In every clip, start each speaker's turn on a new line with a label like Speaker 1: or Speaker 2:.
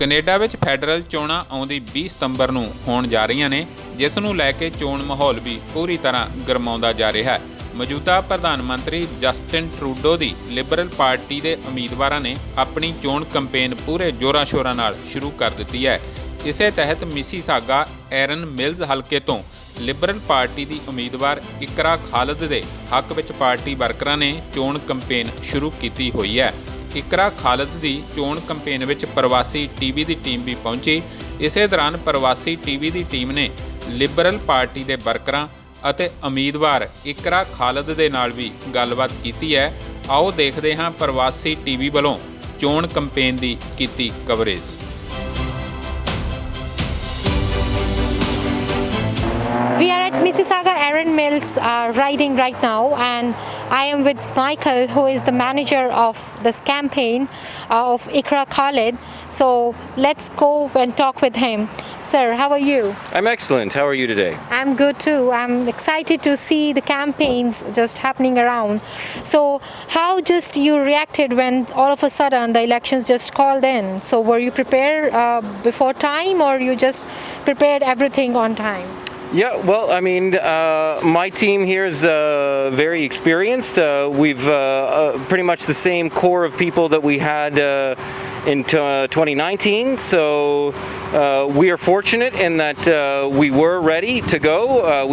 Speaker 1: Canada ਵਿੱਚ federal ਚੋਣਾਂ ਆਉਂਦੀ 20 ਸਤੰਬਰ ਨੂੰ ਹੋਣ ਜਾ ਰਹੀਆਂ ਨੇ, ਜਿਸ ਨੂੰ ਲੈ ਕੇ ਚੋਣ ਮਾਹੌਲ ਵੀ ਪੂਰੀ ਤਰ੍ਹਾਂ ਗਰਮਾਉਂਦਾ ਜਾ ਰਿਹਾ ਹੈ। ਮੌਜੂਦਾ ਪ੍ਰਧਾਨ ਮੰਤਰੀ ਜਸਟਿਨ ਟਰੂਡੋ ਦੀ ਲਿਬਰਲ ਪਾਰਟੀ ਦੇ ਉਮੀਦਵਾਰਾਂ ਨੇ ਆਪਣੀ ਚੋਣ ਕੈਂਪੇਨ ਪੂਰੇ ਜ਼ੋਰਾਂ-ਸ਼ੋਰਾਂ ਨਾਲ ਸ਼ੁਰੂ ਕਰ ਦਿੱਤੀ ਹੈ। ਇਸੇ ਤਹਿਤ ਮਿਸੀਸਾਗਾ ਐਰਨ ਮਿਲਜ਼ ਹਲਕੇ ਤੋਂ ਲਿਬਰਲ ਪਾਰਟੀ ਦੀ ਉਮੀਦਵਾਰ ਇਕਰਾ ਖਾਲਿਦ ਦੇ ਹੱਕ ਵਿੱਚ ਪਾਰਟੀ ਵਰਕਰਾਂ ਨੇ ਚੋਣ ਕੈਂਪੇਨ ਸ਼ੁਰੂ ਕੀਤੀ ਹੋਈ ਹੈ। ਇਕਰਾ ਖਾਲਿਦ ਦੀ ਚੋਣ ਕੈਂਪੇਨ ਵਿੱਚ ਪ੍ਰਵਾਸੀ ਟੀਵੀ ਦੀ ਟੀਮ ਵੀ ਪਹੁੰਚੀ। ਇਸੇ ਦੌਰਾਨ ਪ੍ਰਵਾਸੀ ਟੀਵੀ ਦੀ ਟੀਮ ਨੇ ਲਿਬਰਲ ਪਾਰਟੀ ਦੇ ਵਰਕਰਾਂ ਅਤੇ ਉਮੀਦਵਾਰ ਇਕਰਾ ਖਾਲਿਦ ਦੇ ਨਾਲ ਵੀ ਗੱਲਬਾਤ ਕੀਤੀ ਹੈ। ਆਓ ਦੇਖਦੇ ਹਾਂ ਪ੍ਰਵਾਸੀ ਟੀਵੀ ਵੱਲੋਂ ਚੋਣ ਕੈਂਪੇਨ ਦੀ ਕੀਤੀ coverage.
Speaker 2: We are at Mississauga Aaron Mills riding right now, and I am with Michael, who is the manager of this campaign of Iqra Khalid. So let's go and talk with him. Sir, how are you?
Speaker 3: I'm excellent. How are you today?
Speaker 2: I'm good too. I'm excited to see the campaigns just happening around. So how just you reacted when all of a sudden the elections just called in? So were you prepared before time, or you just prepared everything on time?
Speaker 3: Yeah, well, I mean, my team here is very experienced. We've pretty much the same core of people that we had in 2019. So we are fortunate in that we were ready to go.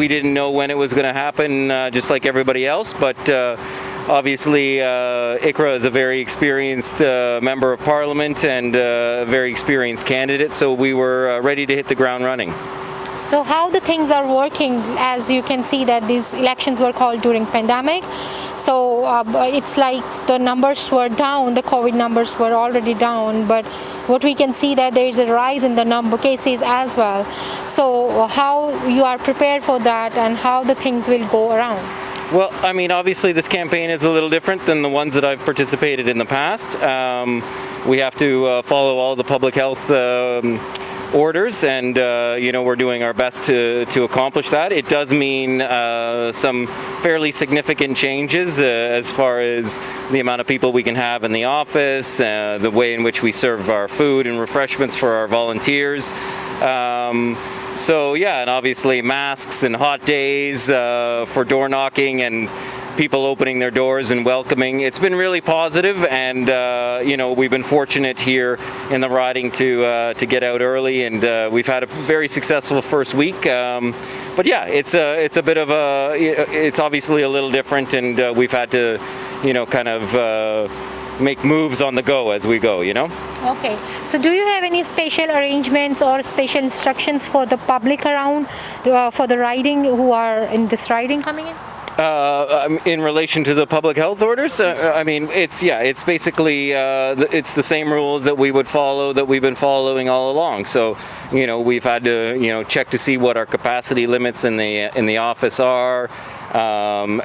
Speaker 3: We didn't know when it was going to happen, just like everybody else. But obviously, Iqra is a very experienced member of parliament and a very experienced candidate. So we were ready to hit the ground running.
Speaker 2: So how the things are working, as you can see that these elections were called during pandemic. So it's like the numbers were down, the COVID numbers were already down, but what we can see that there is a rise in the number of cases as well. So how you are prepared for that and how the things will go around?
Speaker 3: Well, I mean, obviously this campaign is a little different than the ones that I've participated in the past. We have to follow all the public health orders, and we're doing our best to accomplish that. It does mean some fairly significant changes as far as the amount of people we can have in the office, the way in which we serve our food and refreshments for our volunteers. So yeah, and obviously masks and hot days for door knocking and people opening their doors and welcoming. It's been really positive, and we've been fortunate here in the riding to get out early, and we've had a very successful first week. But yeah, it's a bit of it's obviously a little different, and we've had to kind of make moves on the go as we go.
Speaker 2: Okay, so do you have any special arrangements or special instructions for the public around for the riding who are in this riding coming in?
Speaker 3: In relation to the public health orders, I mean, it's basically it's the same rules that we would follow, that we've been following all along. So we've had to check to see what our capacity limits in the office are,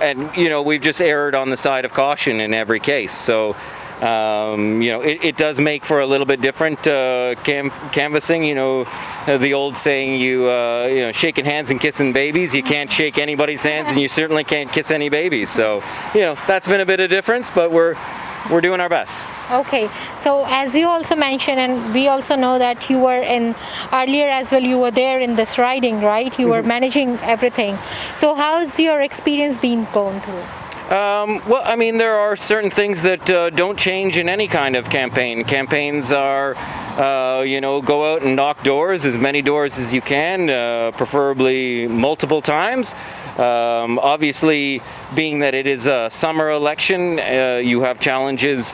Speaker 3: and we've just erred on the side of caution in every case. So it does make for a little bit different canvassing. The old saying, shaking hands and kissing babies. You can't shake anybody's hands, and you certainly can't kiss any babies. So that's been a bit of difference, but we're doing our best.
Speaker 2: Okay, so as you also mentioned, and we also know that you were in earlier as well, you were there in this riding, right? You were managing everything. So how's your experience been going through?
Speaker 3: Well, I mean, there are certain things that don't change in any kind of campaign. Campaigns are, go out and knock doors, as many doors as you can, preferably multiple times. Obviously, being that it is a summer election, you have challenges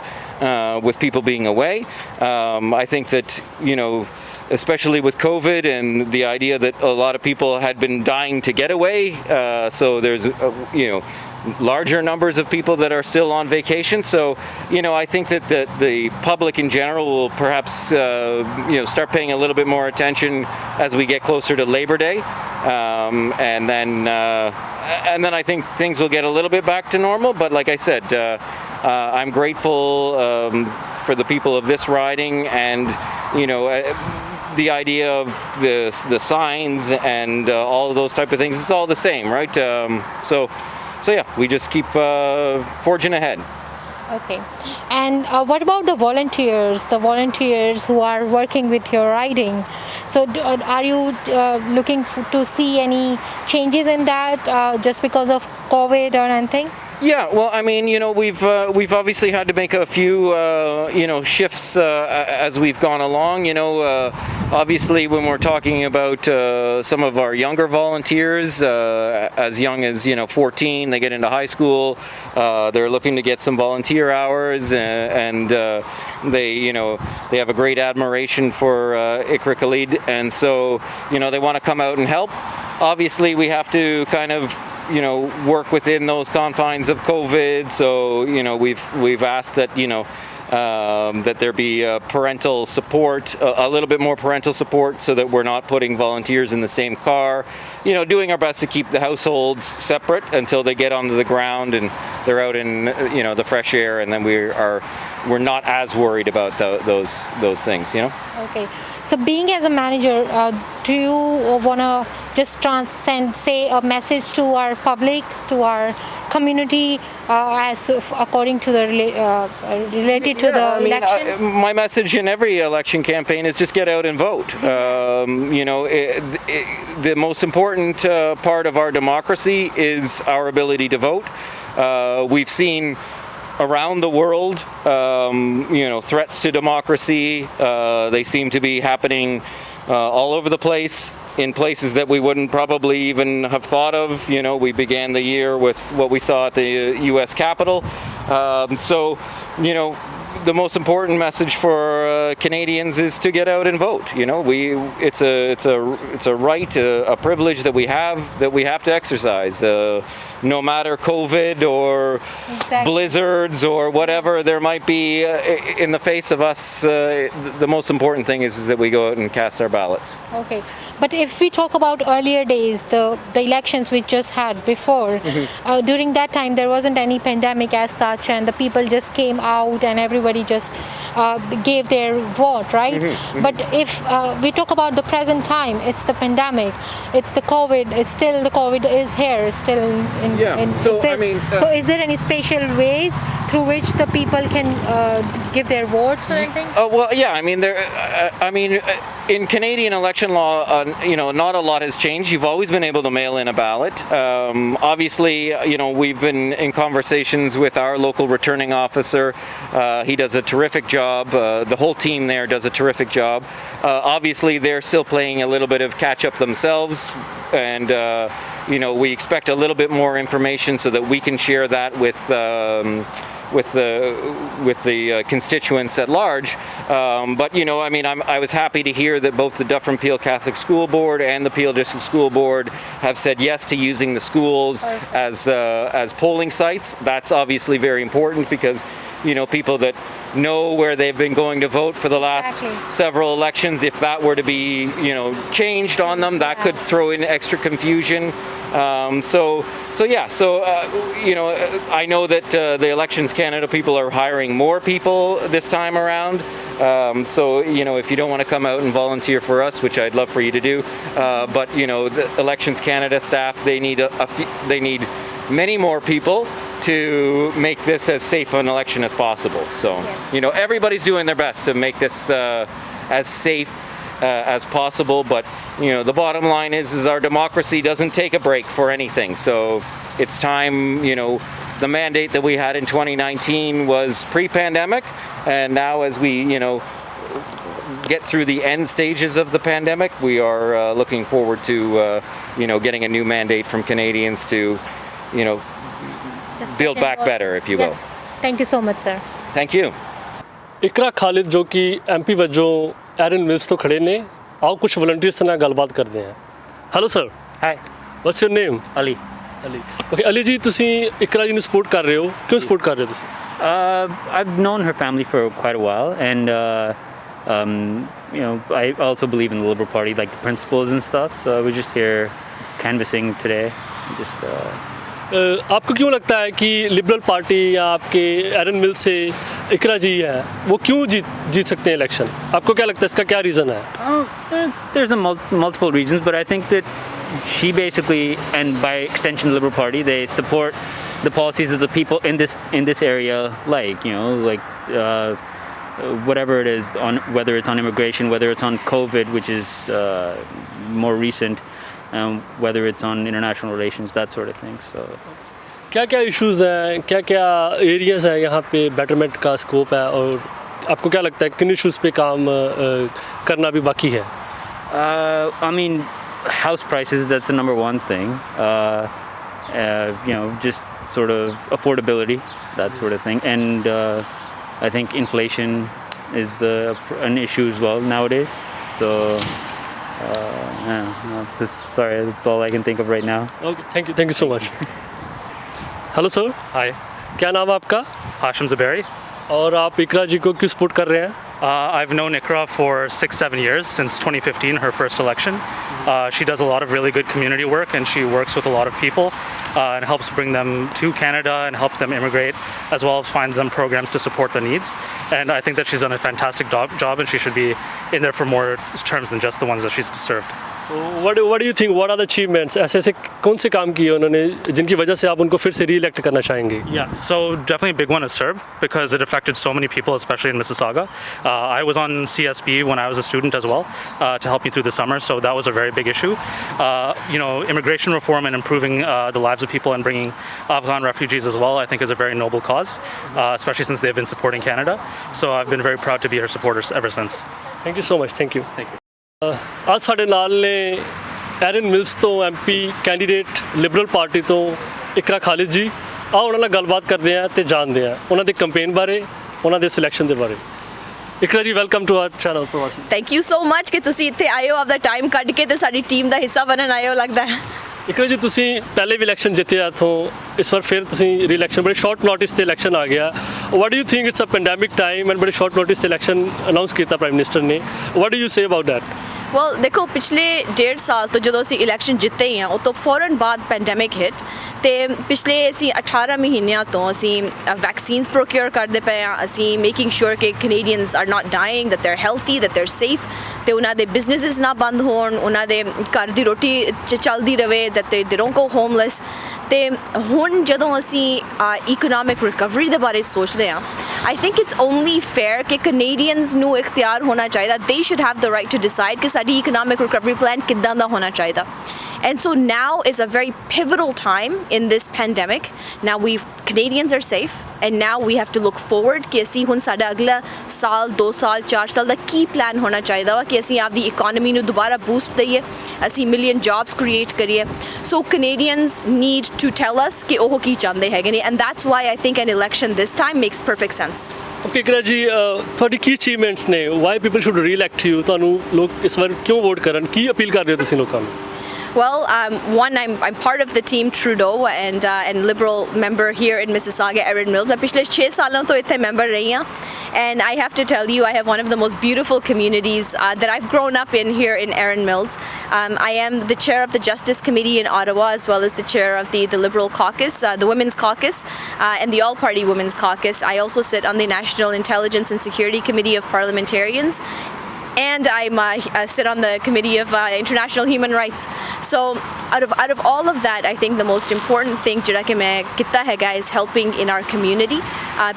Speaker 3: with people being away. I think that, especially with COVID and the idea that a lot of people had been dying to get away, so there's, larger numbers of people that are still on vacation. So, I think that the public in general will perhaps, start paying a little bit more attention as we get closer to Labor Day. And then I think things will get a little bit back to normal. But like I said, I'm grateful for the people of this riding, and, the idea of the signs and all of those type of things. It's all the same, right? So yeah, we just keep forging ahead.
Speaker 2: Okay. And what about the volunteers? The volunteers who are working with your riding. So, are you looking to see any changes in that just because of COVID or anything?
Speaker 3: Yeah, well, I mean, we've obviously had to make a few shifts as we've gone along. Obviously, when we're talking about some of our younger volunteers, as young as 14, they get into high school. They're looking to get some volunteer hours, and they have a great admiration for Iqra Khalid, and so they want to come out and help. Obviously, we have to kind of work within those confines of COVID. So we've asked that that there be parental support, a little bit more parental support, so that we're not putting volunteers in the same car. Doing our best to keep the households separate until they get onto the ground and they're out in the fresh air, and then we're not as worried about those things.
Speaker 2: Okay. So, being as a manager, do you want to just say a message to our public, to our community, as according to the related to the elections?
Speaker 3: My message in every election campaign is just get out and vote. The most important part of our democracy is our ability to vote. We've seen around the world, threats to democracy. They seem to be happening all over the place, in places that we wouldn't probably even have thought of. We began the year with what we saw at the U.S. Capitol. The most important message for Canadians is to get out and vote. It's a right, a privilege that we have to exercise. No matter COVID or blizzards or whatever there might be in the face of us, the most important thing is that we go out and cast our ballots.
Speaker 2: Okay. But if we talk about earlier days, the elections we just had before, during that time there wasn't any pandemic as such, and the people just came out and everybody just gave their vote, right? But if we talk about the present time, it's the pandemic, it's the COVID, the COVID is here, still
Speaker 3: So
Speaker 2: is there any special ways through which the people can give their votes or anything?
Speaker 3: In Canadian election law, not a lot has changed. You've always been able to mail in a ballot. Obviously, we've been in conversations with our local returning officer. He does a terrific job. The whole team there does a terrific job. Obviously, they're still playing a little bit of catch up themselves, and we expect a little bit more information so that we can share that with the constituents at large. I was happy to hear that both the Dufferin Peel Catholic School Board and the Peel District School Board have said yes to using the schools as polling sites. That's obviously very important, because people that know where they've been going to vote for the last several elections, if that were to be changed on them, that could throw in extra confusion. I know that the Elections Canada people are hiring more people this time around. If you don't want to come out and volunteer for us, which I'd love for you to do, the Elections Canada staff, they need many more people to make this as safe an election as possible. So, everybody's doing their best to make this as safe as possible, but the bottom line is our democracy doesn't take a break for anything. So it's time. The mandate that we had in 2019 was pre-pandemic, and now as we get through the end stages of the pandemic, we are looking forward to getting a new mandate from Canadians to
Speaker 2: Just
Speaker 3: build back better, if you will.
Speaker 2: Thank you so much, sir.
Speaker 3: Thank you.
Speaker 4: इकरा खालिद जो कि MP वजों एरन mills तो खड़े ने, आओ कुछ volunteers ਨਾਲ ਗੱਲਬਾਤ ਕਰਦੇ ਹਾਂ। Hello sir.
Speaker 5: Hi,
Speaker 4: what's your name?
Speaker 5: Ali.
Speaker 4: Okay Ali ji, ਤੁਸੀਂ ਇਕਰਾ ਜੀ ਨੂੰ ਸਪੋਰਟ ਕਰ ਰਹੇ ਹੋ, ਕਿਉਂ ਸਪੋਰਟ ਕਰ ਰਹੇ ਹੋ ਤੁਸੀਂ?
Speaker 5: I've known her family for quite a while, and I also believe in the Liberal Party, like the principles and stuff. So I was just here canvassing today.
Speaker 4: आपको क्यों लगता है कि लिबरल पार्टी या आपके एरन मिल से इकरा जी है, वो क्यों जीत सकते हैं इलेक्शन? आपको क्या लगता है, इसका क्या रीज़न है?
Speaker 5: There's multiple reasons, but I think that she basically, and by extension the Liberal Party, they support the policies that the people in this area like, whatever it is, on whether it's on immigration, whether it's on COVID, which is more recent, whether it's on international relations, that sort of thing. So
Speaker 4: क्या क्या issues हैं, क्या क्या areas हैं यहाँ पे betterment का scope है, और आपको क्या लगता है किन इश्यूज़ पे काम करना भी बाकी है?
Speaker 5: I mean, house prices, that's the number one thing. Just sort of affordability, that sort of thing. And I think inflation is an issue as well nowadays. So, sorry, that's all I can think of right now.
Speaker 4: Okay, thank you so much. Hello sir,
Speaker 6: Hi,
Speaker 4: क्या नाम है आपका
Speaker 6: Hashim Zaberi.
Speaker 4: और आप इकरा जी को क्यों support कर रहे हैं?
Speaker 6: I've known Iqra for 6-7 years, since 2015, her first election. She does a lot of really good community work, and she works with a lot of people and helps bring them to Canada and help them immigrate, as well as finds them programs to support their needs. And I think that she's done a fantastic job, and she should be in there for more terms than just the ones that she's served.
Speaker 4: So what do you think? What are the achievements? ऐसे कौन से काम किए उन्होंने जिनकी वजह से आप उनको फिर से री-इलेक्ट करना चाहेंगे?
Speaker 6: Yeah, so definitely a big one is CERB, because it affected so many people, especially in Mississauga. I was on CSB when I was a student as well, to help me through the summer, so that was a very big issue. Immigration reform and improving the lives of people and bringing Afghan refugees as well, I think is a very noble cause, especially since they've been supporting Canada. So I've been very proud to be her supporters ever since.
Speaker 4: Thank you so much. Thank you.
Speaker 6: Thank you.
Speaker 4: ਅੱਜ ਸਾਡੇ ਨਾਲ ਨੇ iron mills ਤੋਂ MP candidate Liberal party ਤੋਂ ਇਕਰਾ ਖਾਲਿਦ ਜੀ। ਆਓ ਉਹਨਾਂ ਨਾਲ ਗੱਲਬਾਤ ਕਰਦੇ ਹਾਂ ਤੇ ਜਾਣਦੇ ਹਾਂ ਉਹਨਾਂ ਦੇ ਕੈਂਪੇਨ ਬਾਰੇ, ਉਹਨਾਂ ਦੇ ਸਿਲੈਕਸ਼ਨ ਦੇ ਬਾਰੇ। ਇਕਰਾ ਜੀ, ਵੈਲਕਮ ਟੂ ਆਵਰ ਚੈਨਲ ਪ੍ਰਵਾਸੀ।
Speaker 7: ਥੈਂਕ ਯੂ ਸੋ ਮਚ ਕਿ ਤੁਸੀਂ ਇੱਥੇ ਆਏ ਹੋ, ਆਪਦਾ ਟਾਈਮ ਕੱਢ ਕੇ ਤੇ ਸਾਡੀ ਟੀਮ ਦਾ ਹਿੱਸਾ ਬਣਨ ਆਏ ਹੋ ਲੱਗਦਾ ਹੈ।
Speaker 4: ਇਕਰਾ ਜੀ, ਤੁਸੀਂ ਪਹਿਲੇ ਵੀ ਇਲੈਕਸ਼ਨ ਜਿੱਤਿਆ ਇੱਥੋਂ, ਇਸ ਵਾਰ ਫਿਰ ਤੁਸੀਂ ਰੀ-ਇਲੈਕਸ਼ਨ, ਬੜੇ ਸ਼ਾਰਟ ਨੋਟਿਸ ਤੇ ਇਲੈਕਸ਼ਨ ਆ ਗਿਆ। What do you think it's a pandemic time and ਬੜੇ ਸ਼ਾਰਟ ਨੋਟਿਸ ਤੇ ਇਲੈਕਸ਼ਨ ਅਨਾਉਂਸ ਕੀਤਾ ਪ੍ਰਾਈਮ ਮਿਨਿਸਟਰ ਨੇ। What do you say about that?
Speaker 7: Well ਦੇਖੋ, ਪਿਛਲੇ 1.5 ਸਾਲ ਤੋਂ ਜਦੋਂ ਅਸੀਂ ਇਲੈਕਸ਼ਨ ਜਿੱਤੇ ਹੀ ਹਾਂ, ਉਹ ਤੋਂ ਫੌਰਨ ਬਾਅਦ ਪੈਂਡੈਮਿਕ ਹਿੱਟ, ਤੇ ਪਿਛਲੇ ਅਸੀਂ 18 ਮਹੀਨਿਆਂ ਤੋਂ ਅਸੀਂ ਵੈਕਸੀਨਸ ਪ੍ਰੋਕਿਓਰ ਕਰਦੇ ਪਏ ਹਾਂ। ਅਸੀਂ ਮੇਕਿੰਗ ਸ਼ੋਰ ਕਿ Canadians are not dying, that ਦੇਰ ਹੈਲਥੀ, ਦੈਟ ਦੇਰ ਸੇਫ, ਤੇ ਉਹਨਾਂ ਦੇ ਬਿਜ਼ਨੈਸਿਸ ਨਾ ਬੰਦ ਹੋਣ, ਉਹਨਾਂ ਦੇ ਘਰ ਦੀ ਰੋਟੀ ਚੱਲਦੀ ਰਹੇ, ਦੈਟ ਦੇ ਡੋਂਟ ਗੋ ਹੋਮਲੈਸ। ਤੇ ਹੁਣ ਜਦੋਂ ਅਸੀਂ ਇਕਨੋਮਿਕ ਰਿਕਵਰੀ ਦੇ ਬਾਰੇ ਸੋਚਦੇ ਹਾਂ, I think it's only fair ਕਿ ਕੈਨੇਡੀਅਨਸ ਨੂੰ ਇਖਤਿਆਰ ਹੋਣਾ ਚਾਹੀਦਾ, they should have the right to decide ਕਿ ਸਾਡੀ ਇਕਨੋਮਿਕ ਰਿਕਵਰੀ ਪਲਾਨ ਕਿੱਦਾਂ ਦਾ ਹੋਣਾ ਚਾਹੀਦਾ। And so now is a very pivotal time in this pandemic. Now Canadians are safe, and now we have to look forward कि ਅਸੀਂ ਹੁਣ ਸਾਡਾ ਅਗਲਾ ਸਾਲ, 2 ਸਾਲ, 4 ਸਾਲ ਦਾ ਕੀ ਪਲਾਨ ਹੋਣਾ ਚਾਹੀਦਾ ਵਾ ਕਿ ਅਸੀਂ ਆਪਦੀ ਇਕਨੋਮੀ ਨੂੰ ਦੁਬਾਰਾ ਬੂਸਟ ਦਈਏ, ਅਸੀਂ ਮਿਲੀਅਨ ਜੌਬਸ ਕ੍ਰੀਏਟ ਕਰੀਏ। ਸੋ Canadians need to tell us ਕਿ ਉਹ ਕੀ ਚਾਹੁੰਦੇ ਹੈਗੇ ਨੇ, and that's why I think an election this time makes perfect sense.
Speaker 4: Okay Iqra ji, ਤੁਹਾਡੀ ਕੀ ਅਚੀਵਮੈਂਟਸ ਨੇ? Why people should re-elect you? ਤੁਹਾਨੂੰ ਲੋਕ ਇਸ ਵਾਰ ਕਿਉਂ ਵੋਟ ਕਰਨ? ਕੀ ਅਪੀਲ ਕਰ ਰਹੇ ਹੋ ਤੁਸੀਂ ਲੋਕਾਂ ਨੂੰ?
Speaker 7: Well, one, I'm part of the team Trudeau and Liberal member here in Mississauga, Erin Mills. मैं पिछले 6 सालों तो इतने member रही हूँ, and I have to tell you, I have one of the most beautiful communities that I've grown up in here in Erin Mills. I am the chair of the Justice Committee in Ottawa, as well as the chair of the Liberal Caucus, the Women's Caucus, and the All-Party Women's Caucus. I also sit on the National Intelligence and Security Committee of Parliamentarians, and I sit on the Committee of International Human Rights. So out of all of that, I think the most important thing ਜਿਹੜਾ ਕਿ ਮੈਂ ਕੀਤਾ ਹੈਗਾ is helping in our community.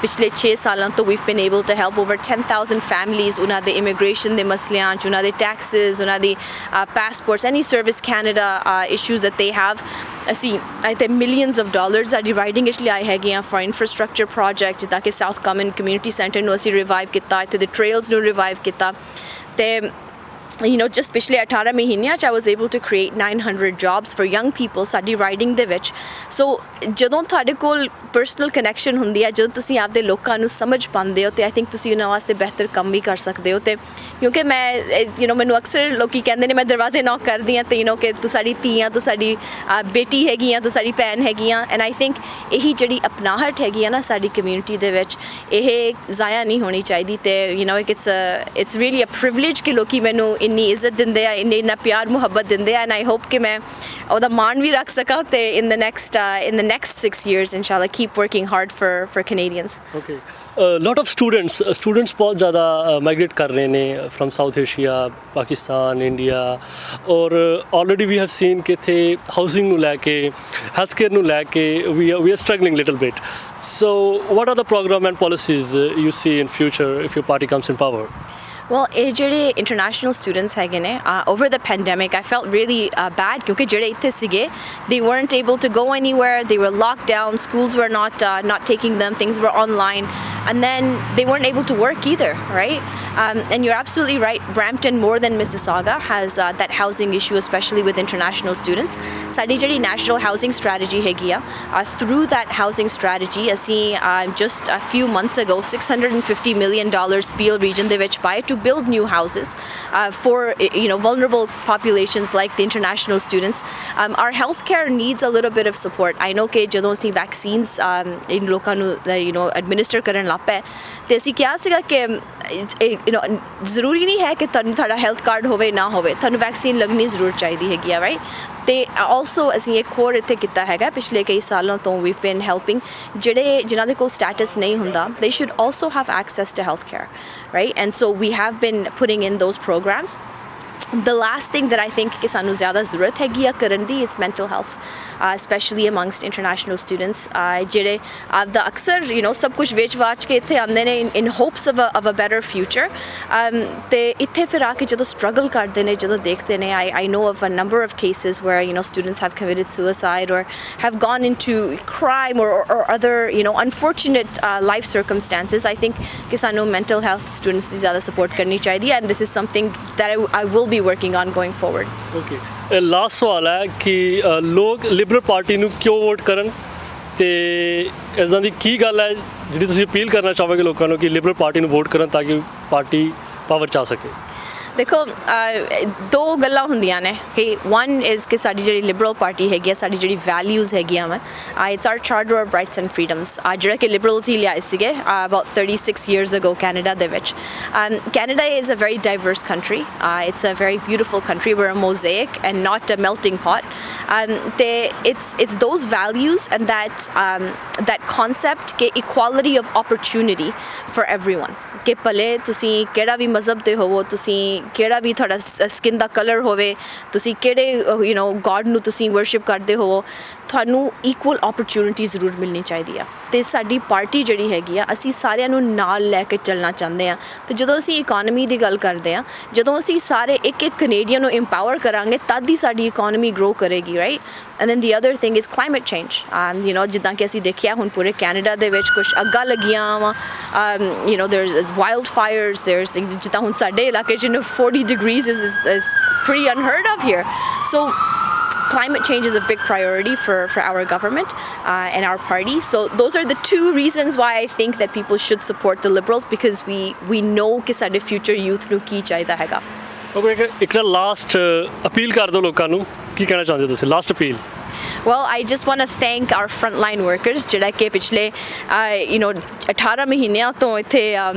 Speaker 7: ਪਿਛਲੇ 6 ਸਾਲਾਂ ਤੋਂ we've been able to help over 10,000 families, ਉਹਨਾਂ ਦੇ immigration ਦੇ ਮਸਲਿਆਂ 'ਚ, ਉਹਨਾਂ ਦੇ taxes, ਉਹਨਾਂ ਦੀ passports, any Service Canada issues that they have. ਅਸੀਂ ਇੱਥੇ millions of dollars ਸਾਡੀ ਰਾਈਡਿੰਗ ਇਸ ਲਈ ਆਏ ਹੈਗੇ ਆ for infrastructure project, ਜਿੱਦਾਂ ਕਿ South Common Community Centre ਨੂੰ ਅਸੀਂ ਰਿਵਾਈਵ ਕੀਤਾ, ਇੱਥੇ ਦੇ trails ਨੂੰ ਰਿਵਾਈਵ ਕੀਤਾ। ਤੇ just ਪਿਛਲੇ 18 ਮਹੀਨਿਆਂ 'ਚ I was able to create 900 jobs for young people ਸਾਡੀ ਰਾਈਡਿੰਗ ਦੇ ਵਿੱਚ। ਸੋ ਜਦੋਂ ਤੁਹਾਡੇ ਕੋਲ ਪਰਸਨਲ ਕਨੈਕਸ਼ਨ ਹੁੰਦੀ ਹੈ, ਜਦੋਂ ਤੁਸੀਂ ਆਪਦੇ ਲੋਕਾਂ ਨੂੰ ਸਮਝ ਪਾਉਂਦੇ ਹੋ, ਤੇ ਆਈ ਥਿੰਕ ਤੁਸੀਂ ਉਹਨਾਂ ਵਾਸਤੇ ਬਿਹਤਰ ਕੰਮ ਵੀ ਕਰ ਸਕਦੇ ਹੋ। ਤੇ ਕਿਉਂਕਿ ਮੈਂ ਮੈਨੂੰ ਅਕਸਰ ਲੋਕੀ ਕਹਿੰਦੇ ਨੇ, ਮੈਂ ਦਰਵਾਜ਼ੇ ਨੌਕ ਕਰਦੀ ਹਾਂ ਤੇ ਕਿ ਤੂੰ ਸਾਡੀ ਧੀ ਆ, ਤੂੰ ਸਾਡੀ ਬੇਟੀ ਹੈਗੀ ਆ, ਤੂੰ ਸਾਡੀ ਭੈਣ ਹੈਗੀ ਆ। ਐਂਡ ਆਈ ਥਿੰਕ ਇਹੀ ਜਿਹੜੀ ਅਪਨਾਹਟ ਹੈਗੀ ਆ ਨਾ ਸਾਡੀ ਕਮਿਊਨਿਟੀ ਦੇ ਵਿੱਚ, ਇਹ ਜ਼ਾਇਆ ਨਹੀਂ ਹੋਣੀ ਚਾਹੀਦੀ। ਤੇ ਇਟਸ ਰੀਅਲੀ ਅ ਪ੍ਰਿਵਿਲੇਜ ਕਿ ਲੋਕੀ ਮੈਨੂੰ ਇੰਨੀ ਇੱਜ਼ਤ ਦਿੰਦੇ ਆ, ਇੰਨਾ ਪਿਆਰ ਮੁਹੱਬਤ ਦਿੰਦੇ ਆ, ਐਂਡ ਆਈ ਹੋਪ ਕਿ ਮੈਂ ਉਹਦਾ ਮਾਣ ਵੀ ਰੱਖ ਸਕਾਂ ਤੇ in the next 6 years inshallah keep working hard for Canadians.
Speaker 4: Okay. Lot of students ਬਹੁਤ ਜ਼ਿਆਦਾ ਮਾਈਗ੍ਰੇਟ ਕਰ ਰਹੇ ਨੇ from South Asia, Pakistan, India, ਔਰ ਆਲਰੇਡੀ ਵੀ ਹੈਵ ਸੀਨ ਕਿ ਇੱਥੇ ਹਾਊਸਿੰਗ ਨੂੰ ਲੈ ਕੇ, ਹੈਲਥ ਕੇਅਰ ਨੂੰ ਲੈ ਕੇ we are struggling little bit. So what are the program and policies you see in future if your party comes in power?
Speaker 7: Well, ਜਿਹੜੇ international students ਹੈਗੇ ਨੇ over the pandemic I felt really bad ਕਿਉਂਕਿ ਜਿਹੜੇ ਇੱਥੇ ਸੀਗੇ they weren't able to go anywhere, they were locked down, schools were not taking them, things were online, and then they weren't able to work either, right? And you're absolutely right, Brampton more than Mississauga has that housing issue, especially with international students. ਸਾਡੀ ਜਿਹੜੀ national housing strategy ਹੈਗੀ ਆ through that housing strategy ਅਸੀਂ just a few months ago $650 million Peel region ਦੇ ਵਿੱਚ ਪਾਏ to build new houses for vulnerable populations like the international students. Our healthcare needs a little bit of support. I know ਕਿ ਜਦੋਂ ਅਸੀਂ vaccines in ਲੋਕਾਂ ਨੂੰ administer ਕਰਨ ਲੱਗ ਪਏ ਤੇ ਅਸੀਂ ਕਿਹਾ ਸੀਗਾ ਕਿ ਜ਼ਰੂਰੀ ਨਹੀਂ ਹੈ ਕਿ ਤੁਹਾਨੂੰ ਤੁਹਾਡਾ ਹੈਲਥ ਕਾਰਡ ਹੋਵੇ ਨਾ ਹੋਵੇ, ਤੁਹਾਨੂੰ ਵੈਕਸੀਨ ਲੱਗਣੀ ਜ਼ਰੂਰ ਚਾਹੀਦੀ ਹੈਗੀ ਆ, ਰਾਈਟ? ਤੇ ਆਲਸੋ ਅਸੀਂ ਇੱਕ ਹੋਰ ਇੱਥੇ ਕੀਤਾ ਹੈਗਾ ਪਿਛਲੇ ਕਈ ਸਾਲਾਂ ਤੋਂ we've been helping ਜਿਨ੍ਹਾਂ ਦੇ ਕੋਲ ਸਟੇਟਸ ਨਹੀਂ ਹੁੰਦਾ they should also have access to healthcare, right? And so we have been putting in those programs. The last thing that I think ਕਿ ਸਾਨੂੰ ਜ਼ਿਆਦਾ ਜ਼ਰੂਰਤ ਹੈਗੀ ਆ ਕਰਨ ਦੀ is mental health, especially amongst international students ਜਿਹੜੇ ਆਪਦਾ ਅਕਸਰ ਸਭ ਕੁਝ ਵੇਚ ਵਾਚ ਕੇ ਇੱਥੇ ਆਉਂਦੇ ਨੇ in hopes of a better future, ਤੇ ਇੱਥੇ ਫਿਰ ਆ ਕੇ ਜਦੋਂ struggle ਕਰਦੇ ਨੇ, ਜਦੋਂ ਦੇਖਦੇ ਨੇ I know of a number of cases where students have committed suicide or have gone into crime or other unfortunate life circumstances. I think ਕਿ ਸਾਨੂੰ mental health students ਦੀ ਜ਼ਿਆਦਾ support ਕਰਨੀ ਚਾਹੀਦੀ ਹੈ, and this is something that I will be working on going forward.
Speaker 4: Okay. Last ਸਵਾਲ ਹੈ ਕਿ ਲੋਕ ਲਿਬਰਲ ਪਾਰਟੀ ਨੂੰ ਕਿਉਂ ਵੋਟ ਕਰਨ ਤੇ ਇਦਾਂ ਦੀ ਕੀ ਗੱਲ ਹੈ ਜਿਹੜੀ ਤੁਸੀਂ ਅਪੀਲ ਕਰਨਾ ਚਾਹੋਗੇ ਲੋਕਾਂ ਨੂੰ ਕਿ ਲਿਬਰਲ ਪਾਰਟੀ ਨੂੰ ਵੋਟ ਕਰਨ ਤਾਂ ਕਿ ਪਾਰਟੀ ਪਾਵਰ 'ਚ ਆ ਸਕੇ?
Speaker 7: ਦੇਖੋ ਦੋ ਗੱਲਾਂ ਹੁੰਦੀਆਂ ਨੇ ਕਿ one is ਕਿ ਸਾਡੀ ਜਿਹੜੀ ਲਿਬਰਲ ਪਾਰਟੀ ਹੈਗੀ ਆ, ਸਾਡੀ ਜਿਹੜੀ ਵੈਲਿਊਜ਼ ਹੈਗੀਆਂ ਵਾ it's our charter of rights and freedoms ਜਿਹੜਾ ਕਿ ਲਿਬਰਲਸ ਹੀ ਲਿਆਏ ਸੀਗੇ about 36 years ago ਕੈਨੇਡਾ ਦੇ ਵਿੱਚ. Canada is a very diverse country. It's a very beautiful country. We're a mosaic and not a melting pot. It's those values and that concept ਕਿ equality of opportunity for everyone. ਕਿ ਭਲੇ ਤੁਸੀਂ ਕਿਹੜਾ ਵੀ ਮਜ਼ਹਬ ਦੇ ਹੋਵੋ, ਤੁਸੀਂ ਕਿਹੜਾ ਵੀ ਤੁਹਾਡਾ ਸਕਿਨ ਦਾ ਕਲਰ ਹੋਵੇ, ਤੁਸੀਂ ਕਿਹੜੇ ਗੋਡ ਨੂੰ ਤੁਸੀਂ ਵਰਸ਼ਿਪ ਕਰਦੇ ਹੋਵੋ, ਤੁਹਾਨੂੰ ਇਕੁਅਲ ਓਪਰਚੁਨਿਟੀ ਜ਼ਰੂਰ ਮਿਲਣੀ ਚਾਹੀਦੀ ਆ. ਅਤੇ ਸਾਡੀ ਪਾਰਟੀ ਜਿਹੜੀ ਹੈਗੀ ਆ ਅਸੀਂ ਸਾਰਿਆਂ ਨੂੰ ਨਾਲ ਲੈ ਕੇ ਚੱਲਣਾ ਚਾਹੁੰਦੇ ਹਾਂ. ਅਤੇ ਜਦੋਂ ਅਸੀਂ ਇਕੋਨਮੀ ਦੀ ਗੱਲ ਕਰਦੇ ਹਾਂ, ਜਦੋਂ ਅਸੀਂ ਸਾਰੇ ਇੱਕ ਕੈਨੇਡੀਅਨ ਨੂੰ ਇੰਪਾਵਰ ਕਰਾਂਗੇ ਤਦ ਹੀ ਸਾਡੀ ਇਕੋਨਮੀ ਗਰੋ ਕਰੇਗੀ, right? And then the other thing is climate change. ਜਿੱਦਾਂ ਕਿ ਅਸੀਂ ਦੇਖਿਆ ਹੁਣ ਪੂਰੇ ਕੈਨੇਡਾ ਦੇ ਵਿੱਚ ਕੁਛ ਅੱਗਾਂ ਲੱਗੀਆਂ ਵਾ, there's wildfires, there's ਜਿੱਦਾਂ ਹੁਣ ਸਾਡੇ ਇਲਾਕੇ 'ਚ 40 degrees is pretty unheard of here. So climate change is a big priority for our government and our party. So those are the two reasons why I think that people should support the Liberals, because we know ਕਿ ਸਾਡੇ future youth ਨੂੰ ਕੀ ਚਾਹੀਦਾ ਹੈਗਾ.
Speaker 4: ਇੱਕ last appeal ਕਰ ਦਿਓ ਲੋਕਾਂ ਨੂੰ, ਕੀ ਕਹਿਣਾ ਚਾਹੁੰਦੇ ਹੋ ਤੁਸੀਂ? Last appeal.
Speaker 7: Well, I just want to thank our frontline workers ਜਿਹੜਾ ਕਿ ਪਿਛਲੇ 18 ਮਹੀਨਿਆਂ ਤੋਂ ਇੱਥੇ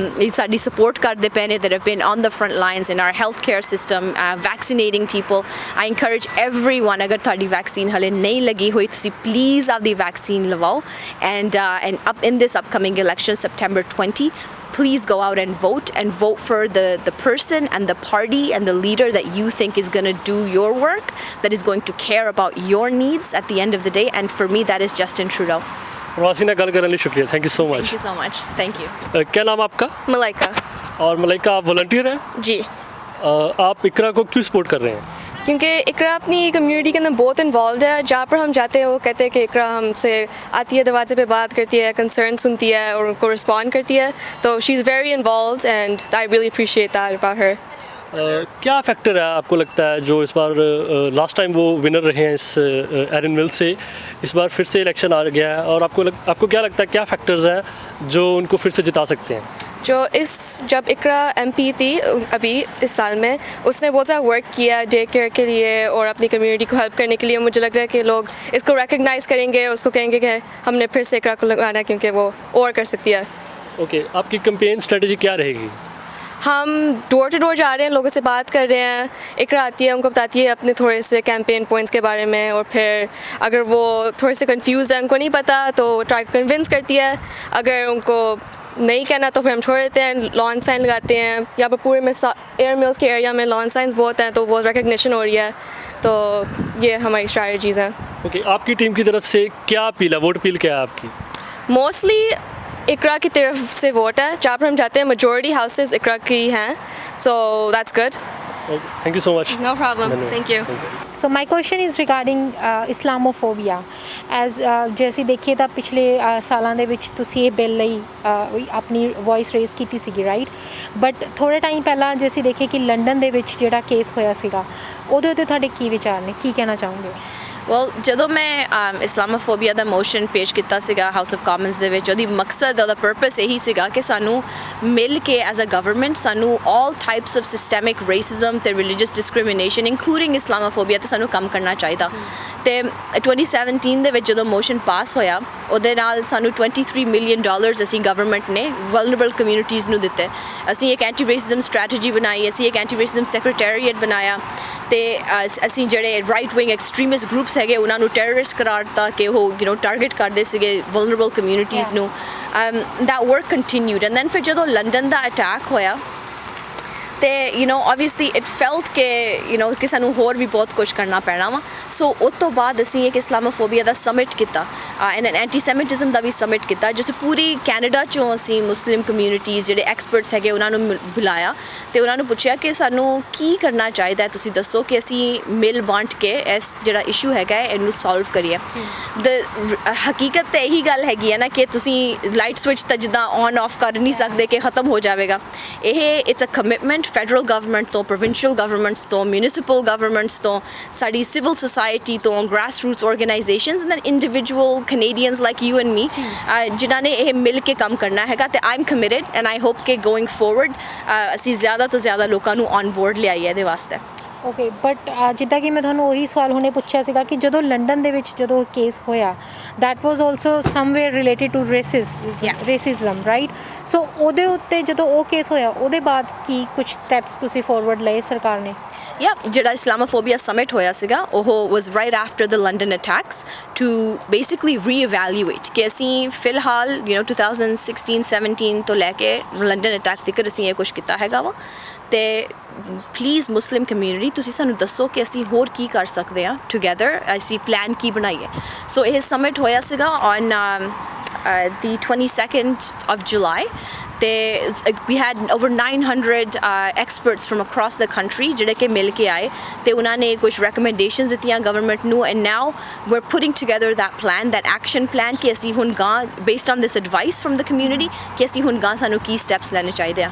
Speaker 7: ਸਾਡੀ ਸਪੋਰਟ ਕਰਦੇ ਪਏ ਨੇ, that have been on the front lines in our healthcare system, vaccinating people. I encourage everyone, ਅਗਰ ਤੁਹਾਡੀ ਵੈਕਸੀਨ ਹਲੇ ਨਹੀਂ ਲੱਗੀ ਹੋਈ ਤੁਸੀਂ ਪਲੀਜ਼ ਆਪਦੀ vaccine ਲਵਾਓ, and in this upcoming election September 20, please go out and vote for the person and the party and the leader that you think is going to do your work, that is going to care about your needs at the end of the day, and for me that is Justin Trudeau.
Speaker 4: प्रवासी ने गल करने लिए शुक्रिया. Thank you so much.
Speaker 7: Thank you so much. Thank you.
Speaker 4: क्या नाम आपका?
Speaker 7: Malaika.
Speaker 4: और मलाइका आप वॉलंटियर हैं?
Speaker 7: जी.
Speaker 4: आप इकरा को क्यों सपोर्ट कर रहे हैं?
Speaker 8: क्योंकि इकरा अपनी कम्युनिटी के अंदर बहुत इन्वॉल्व है. जहाँ पर हम जाते हैं वो कहते हैं कि इकरा हमसे आती है, दरवाजे पे बात करती है, कंसर्न सुनती है और उनको रिस्पॉन्ड करती है. तो she is very involve and I really appreciate that about her.
Speaker 4: क्या फैक्टर है आपको लगता है जो इस बार लास्ट टाइम वो विनर रहे हैं इस एरन मिल से, इस बार फिर से इलेक्शन आ गया है, और आपको क्या लगता है क्या फैक्टर्स हैं जो उनको फिर से जिता सकते हैं?
Speaker 8: जब इकरा MP थी अभी इस साल में, उसने बहुत ज़्यादा वर्क किया डे केयर के लिए और अपनी कम्युनिटी को हेल्प करने के लिए. मुझे लग रहा है कि लोग इसको रिकग्नाइज़ करेंगे, उसको कहेंगे कि हमने फिर से इकरा को लगाना है क्योंकि वो और कर सकती है.
Speaker 4: ओके, आपकी कैंपेन स्ट्रेटजी क्या रहेगी?
Speaker 8: हम डोर टू डोर जा रहे हैं, लोगों से बात कर रहे हैं. इकरा आती है, उनको बताती है अपने थोड़े से कैंपेन पॉइंट्स के बारे में, और फिर अगर वो थोड़े से कंफ्यूज है, उनको नहीं पता, तो ट्राई कन्विंस करती है. अगर उनको नहीं कहना तो फिर हम छोड़ देते हैं. लॉन साइन लगाते हैं. यहाँ पर पूरे में एयर मिल्स के एरिया में लॉन साइंस बहुत हैं, तो बहुत रिकग्निशन हो रही है. तो ये हमारी स्ट्रैटेजीज़ हैं.
Speaker 4: ओके, आपकी टीम की तरफ से क्या अपील है, वोट अपील क्या है आपकी?
Speaker 8: मोस्टली इकरा की तरफ से वोट है. जहाँ पर हम जाते हैं मेजॉरिटी हाउसेस इकरा की हैं. So that's good.
Speaker 4: Thank you so much.
Speaker 8: No problem. Thank you.
Speaker 2: So my question is regarding Islamophobia as ਜੇ ਅਸੀਂ ਦੇਖੀਏ ਤਾਂ ਪਿਛਲੇ ਸਾਲਾਂ ਦੇ ਵਿੱਚ ਤੁਸੀਂ ਇਹ ਬਿੱਲ ਲਈ ਆਪਣੀ ਵੌਇਸ ਰੇਜ਼ ਕੀਤੀ ਸੀਗੀ, ਰਾਈਟ? ਬਟ ਥੋੜ੍ਹੇ ਟਾਈਮ ਪਹਿਲਾਂ ਜੇ ਅਸੀਂ ਦੇਖੀਏ ਕਿ ਲੰਡਨ ਦੇ ਵਿੱਚ ਜਿਹੜਾ ਕੇਸ ਹੋਇਆ ਸੀਗਾ, ਉਹਦੇ ਉੱਤੇ ਤੁਹਾਡੇ ਕੀ ਵਿਚਾਰ ਨੇ, ਕੀ ਕਹਿਣਾ ਚਾਹੋਗੇ?
Speaker 7: ਵੈਲ, ਜਦੋਂ ਮੈਂ ਇਸਲਾਮੋਫੋਬੀਆ ਦਾ ਮੋਸ਼ਨ ਪੇਸ਼ ਕੀਤਾ ਸੀਗਾ ਹਾਊਸ ਆਫ ਕਾਮਨਸ ਦੇ ਵਿੱਚ, ਉਹਦੀ ਮਕਸਦ, ਉਹਦਾ ਪਰਪਸ ਇਹੀ ਸੀਗਾ ਕਿ ਸਾਨੂੰ ਮਿਲ ਕੇ ਐਜ਼ ਅ ਗਵਰਨਮੈਂਟ ਸਾਨੂੰ ਆਲ ਟਾਈਪਸ ਆਫ ਸਿਸਟੈਮਿਕ ਰੇਸਿਜ਼ਮ ਅਤੇ ਰਿਲੀਜੀਅਸ ਡਿਸਕ੍ਰਿਮੀਨੇਸ਼ਨ ਇੰਕਲੂਡਿੰਗ ਇਸਲਾਮੋਫੋਬੀਆ 'ਤੇ ਸਾਨੂੰ ਕੰਮ ਕਰਨਾ ਚਾਹੀਦਾ. ਅਤੇ 2017 ਦੇ ਵਿੱਚ ਜਦੋਂ ਮੋਸ਼ਨ ਪਾਸ ਹੋਇਆ, ਉਹਦੇ ਨਾਲ ਸਾਨੂੰ $23 ਮਿਲੀਅਨ ਅਸੀਂ ਗਵਰਨਮੈਂਟ ਨੇ ਵਲਨਰੇਬਲ ਕਮਿਊਨਿਟੀਜ਼ ਨੂੰ ਦਿੱਤੇ. ਅਸੀਂ ਇੱਕ ਐਂਟੀ ਰੇਸਿਜ਼ਮ ਸਟ੍ਰੈਟਜੀ ਬਣਾਈ, ਅਸੀਂ ਇੱਕ ਐਂਟੀ ਰੇਸਿਜ਼ਮ ਸੈਕਟਰੀਏਟ ਬਣਾਇਆ, ਅਤੇ ਅਸੀਂ ਜਿਹੜੇ ਰਾਈਟ ਵਿੰਗ ਐਕਸਟ੍ਰੀਮਿਸਟ ਗਰੁੱਪਸ ਹੈਗੇ ਉਹਨਾਂ ਨੂੰ ਟੈਰਰਿਸਟ ਕਰਾਰ ਦਿੱਤਾ ਕਿ ਉਹ ਟਾਰਗੇਟ ਕਰਦੇ ਸੀਗੇ ਵਲਨਰੇਬਲ ਕਮਿਊਨਿਟੀਜ਼ ਨੂੰ. That work continued. And then ਫਿਰ ਜਦੋਂ ਲੰਡਨ ਦਾ ਅਟੈਕ ਹੋਇਆ ਤੇ obviously it felt ਕਿ ਸਾਨੂੰ ਹੋਰ ਵੀ ਬਹੁਤ ਕੁਝ ਕਰਨਾ ਪੈਣਾ ਵਾ. ਸੋ ਉਸ ਤੋਂ ਬਾਅਦ ਅਸੀਂ ਇੱਕ ਇਸਲਾਮੋਫੋਬੀਆ ਦਾ ਸਮਿਟ ਕੀਤਾ ਐਂਡ ਐਂਟੀ ਸੈਮਿਟਿਜ਼ਮ ਦਾ ਵੀ ਸਮਿਟ ਕੀਤਾ, ਜਿਸ ਪੂਰੀ ਕੈਨੇਡਾ 'ਚੋਂ ਅਸੀਂ ਮੁਸਲਿਮ ਕਮਿਊਨਿਟੀਜ਼ ਜਿਹੜੇ ਐਕਸਪਰਟਸ ਹੈਗੇ ਉਹਨਾਂ ਨੂੰ ਬੁਲਾਇਆ ਅਤੇ ਉਹਨਾਂ ਨੂੰ ਪੁੱਛਿਆ ਕਿ ਸਾਨੂੰ ਕੀ ਕਰਨਾ ਚਾਹੀਦਾ ਹੈ, ਤੁਸੀਂ ਦੱਸੋ ਕਿ ਅਸੀਂ ਮਿਲ ਬਾਂਟ ਕੇ ਇਸ ਜਿਹੜਾ ਇਸ਼ੂ ਹੈਗਾ ਹੈ ਇਹਨੂੰ ਸੋਲਵ ਕਰੀਏ. ਹਕੀਕਤ ਤਾਂ ਇਹੀ ਗੱਲ ਹੈਗੀ ਹੈ ਨਾ ਕਿ ਤੁਸੀਂ ਲਾਈਟ ਸਵਿਚ ਤਾਂ ਜਿੱਦਾਂ ਔਨ ਆਫ ਕਰ ਨਹੀਂ ਸਕਦੇ ਕਿ ਖਤਮ ਹੋ ਜਾਵੇਗਾ. ਇਹ it's a commitment federal government ਤੋਂ, ਪ੍ਰੋਵਿੰਸ਼ੀਅਲ ਗਵਰਨਮੈਂਟਸ ਤੋਂ, ਮਿਊਨਿਸਪਲ ਗਵਰਨਮੈਂਟਸ ਤੋਂ, ਸਾਡੀ ਸਿਵਲ ਸੁਸਾਇਟੀ ਤੋਂ, grass roots organisations and individual Canadians like you and me, ਜਿਨ੍ਹਾਂ ਨੇ ਇਹ ਮਿਲ ਕੇ ਕੰਮ ਕਰਨਾ ਹੈਗਾ. ਅਤੇ I am committed and I hope ਕਿ ਗੋਇੰਗ ਫੋਰਵਰਡ ਅਸੀਂ ਜ਼ਿਆਦਾ ਤੋਂ ਜ਼ਿਆਦਾ ਲੋਕਾਂ ਨੂੰ ਔਨ ਬੋਰਡ ਲਿਆਈਏ ਇਹਦੇ ਵਾਸਤੇ.
Speaker 2: ਓਕੇ, ਬਟ ਜਿੱਦਾਂ ਕਿ ਮੈਂ ਤੁਹਾਨੂੰ ਉਹੀ ਸਵਾਲ ਹੁਣੇ ਪੁੱਛਿਆ ਸੀਗਾ ਕਿ ਜਦੋਂ ਲੰਡਨ ਦੇ ਵਿੱਚ ਜਦੋਂ ਕੇਸ ਹੋਇਆ, that was also somewhere related to racism, right? So ਉਹਦੇ ਉੱਤੇ ਜਦੋਂ ਉਹ ਕੇਸ ਹੋਇਆ, ਉਹਦੇ ਬਾਅਦ ਕੀ ਕੁਝ ਸਟੈਪਸ ਤੁਸੀਂ ਫੋਰਵਰਡ ਲਏ ਸਰਕਾਰ ਨੇ?
Speaker 7: ਜਿਹੜਾ ਇਸਲਾਮੋਫੋਬੀਆ ਸਮਿਟ ਹੋਇਆ ਸੀਗਾ ਉਹ was right after the London attacks to basically reevaluate ਕਿ ਅਸੀਂ ਫਿਲਹਾਲ 2016-17 ਤੋਂ ਲੈ ਕੇ ਲੰਡਨ ਅਟੈਕ ਤੱਕ ਅਸੀਂ ਇਹ ਕੁਛ ਕੀਤਾ ਹੈਗਾ ਵਾ. ਅਤੇ ਪਲੀਜ਼ ਮੁਸਲਿਮ ਕਮਿਊਨਿਟੀ ਤੁਸੀਂ ਸਾਨੂੰ ਦੱਸੋ ਕਿ ਅਸੀਂ ਹੋਰ ਕੀ ਕਰ ਸਕਦੇ ਹਾਂ ਟੂਗੈਦਰ, ਅਸੀਂ ਪਲਾਨ ਕੀ ਬਣਾਈਏ. ਸੋ ਇਹ ਸਮਿਟ ਹੋਇਆ ਸੀਗਾ on the 22nd of July. We had over 900 experts from across the country ਜਿਹੜੇ ਕਿ ਮਿਲ ਕੇ ਆਏ ਅਤੇ ਉਹਨਾਂ ਨੇ ਕੁਝ recommendations ਦਿੱਤੀਆਂ ਗਵਰਨਮੈਂਟ ਨੂੰ. and now we're putting together that plan, that action plan ਕਿ ਅਸੀਂ ਹੁਣ ਗਾਂ based on this advice from the community ਕਿ ਅਸੀਂ ਹੁਣ ਗਾਂ ਸਾਨੂੰ ਕੀ steps ਲੈਣੇ ਚਾਹੀਦੇ ਆ.